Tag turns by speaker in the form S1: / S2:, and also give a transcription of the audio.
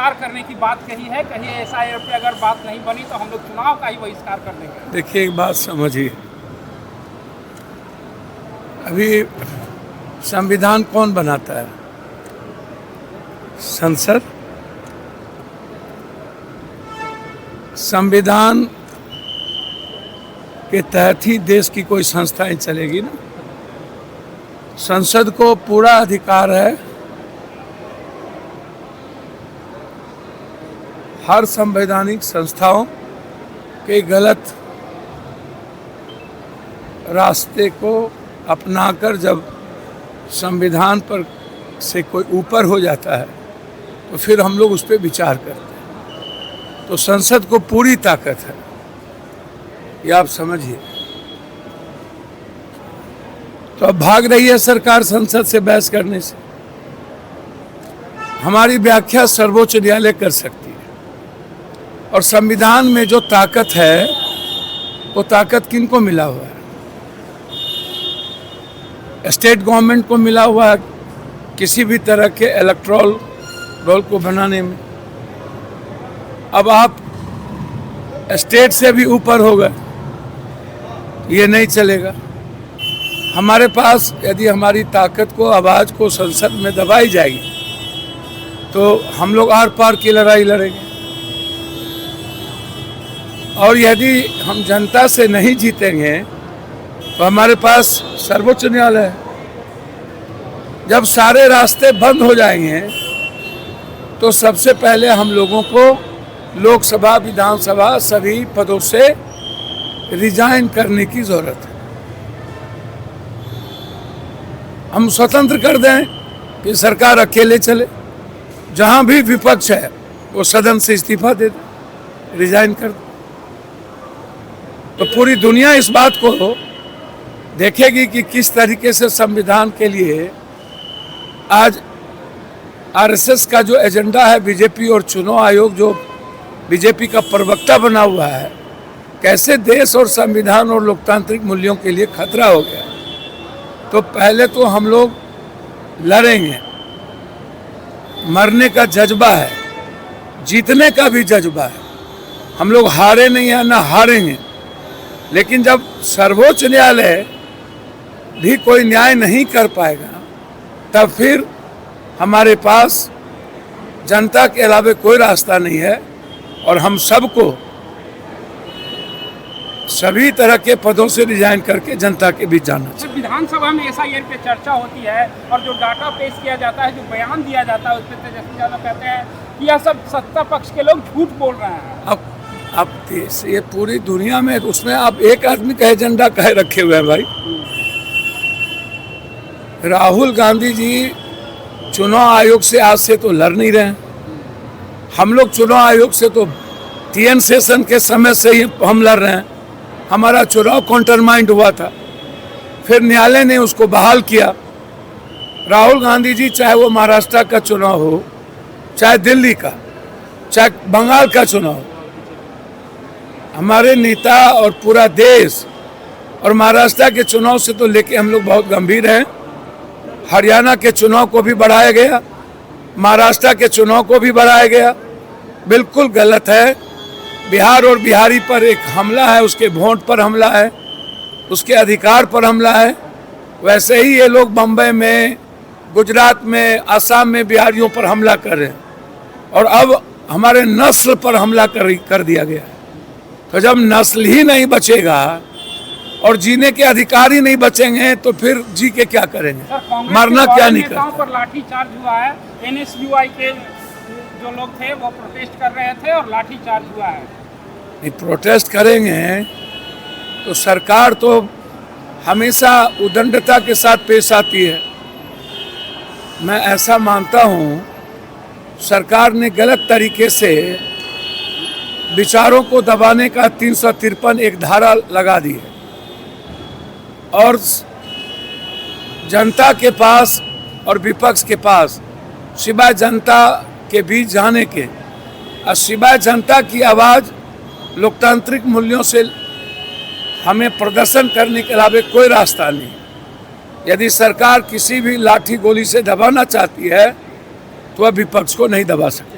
S1: बहिष्कार करने की बात कही है, कहीं एसआईआर पे अगर बात नहीं बनी तो हम लोग चुनाव का ही बहिष्कार कर देंगे।
S2: देखिए, एक बात समझिए, अभी संविधान कौन बनाता है? संसद। संविधान के तहत ही देश की कोई संस्थाएं चलेगी ना। संसद को पूरा अधिकार है हर संवैधानिक संस्थाओं के गलत रास्ते को अपनाकर जब संविधान पर से कोई ऊपर हो जाता है तो फिर हम लोग उस पर विचार करते हैं। तो संसद को पूरी ताकत है, ये आप समझिए। तो अब भाग रही है सरकार संसद से बहस करने से। हमारी व्याख्या सर्वोच्च न्यायालय कर सकती है, और संविधान में जो ताकत है वो ताकत किनको मिला हुआ है? स्टेट गवर्नमेंट को मिला हुआ है किसी भी तरह के इलेक्टोरल रोल को बनाने में। अब आप स्टेट से भी ऊपर हो गए, ये नहीं चलेगा। हमारे पास यदि हमारी ताकत को, आवाज़ को संसद में दबाई जाएगी तो हम लोग आर पार की लड़ाई लड़ेंगे। और यदि हम जनता से नहीं जीतेंगे तो हमारे पास सर्वोच्च न्यायालय है। जब सारे रास्ते बंद हो जाएंगे तो सबसे पहले हम लोगों को लोकसभा, विधानसभा सभी पदों से रिजाइन करने की जरूरत है। हम स्वतंत्र कर दें कि सरकार अकेले चले, जहां भी विपक्ष है वो सदन से इस्तीफा दे दे, रिजाइन कर दे। तो पूरी दुनिया इस बात को देखेगी कि किस तरीके से संविधान के लिए आज आरएसएस का जो एजेंडा है, बीजेपी और चुनाव आयोग जो बीजेपी का प्रवक्ता बना हुआ है, कैसे देश और संविधान और लोकतांत्रिक मूल्यों के लिए खतरा हो गया। तो पहले तो हम लोग लड़ेंगे, मरने का जज्बा है, जीतने का भी जज्बा है। हम लोग हारे नहीं हैं, ना हारेंगे। लेकिन जब सर्वोच्च न्यायालय भी कोई न्याय नहीं कर पाएगा तब फिर हमारे पास जनता के अलावा कोई रास्ता नहीं है, और हम सबको सभी तरह के पदों से रिजाइन करके जनता के बीच जाना चाहिए।
S1: विधानसभा में एसआईआर पे चर्चा होती है और जो डाटा पेश किया जाता है, जो बयान दिया जाता है, उस पर तेजस्वी यादव कहते हैं कि यह सब सत्ता पक्ष के लोग झूठ बोल रहे हैं।
S2: अब देश, ये पूरी दुनिया में, उसमें आप एक आदमी का एजेंडा कहे रखे हुए हैं भाई। राहुल गांधी जी चुनाव आयोग से आज से तो लड़ नहीं रहे हैं। हम लोग चुनाव आयोग से तो TN सेशन के समय से ही हम लड़ रहे हैं। हमारा चुनाव कॉन्टरमाइंड हुआ था, फिर न्यायालय ने उसको बहाल किया। राहुल गांधी जी, चाहे वो महाराष्ट्र का चुनाव हो, चाहे दिल्ली का, चाहे बंगाल का चुनाव हो, हमारे नेता और पूरा देश, और महाराष्ट्र के चुनाव से तो लेके हम लोग बहुत गंभीर हैं। हरियाणा के चुनाव को भी बढ़ाया गया, महाराष्ट्र के चुनाव को भी बढ़ाया गया। बिल्कुल गलत है। बिहार और बिहारी पर एक हमला है, उसके वोट पर हमला है, उसके अधिकार पर हमला है। वैसे ही ये लोग बम्बई में, गुजरात में, असम में बिहारियों पर हमला कर रहे हैं, और अब हमारे नस्ल पर हमला कर दिया गया है। तो जब नस्ल ही नहीं बचेगा और जीने के अधिकार ही नहीं बचेंगे तो फिर जी के क्या करेंगे? मरना क्या नहीं करते।
S1: पर लाठीचार्ज हुआ है, NSUI के जो लोग थे वो प्रोटेस्ट कर रहे थे और लाठीचार्ज हुआ है।
S2: नहीं, प्रोटेस्ट करेंगे तो सरकार तो हमेशा उदंडता के साथ पेश आती है। मैं ऐसा मानता हूँ सरकार ने गलत तरीके से विचारों को दबाने का 353 एक धारा लगा दी है, और जनता के पास और विपक्ष के पास सिवाय जनता के बीच जाने के और सिवाय जनता की आवाज़ लोकतांत्रिक मूल्यों से हमें प्रदर्शन करने के अलावा कोई रास्ता नहीं। यदि सरकार किसी भी लाठी गोली से दबाना चाहती है तो वह विपक्ष को नहीं दबा सकती।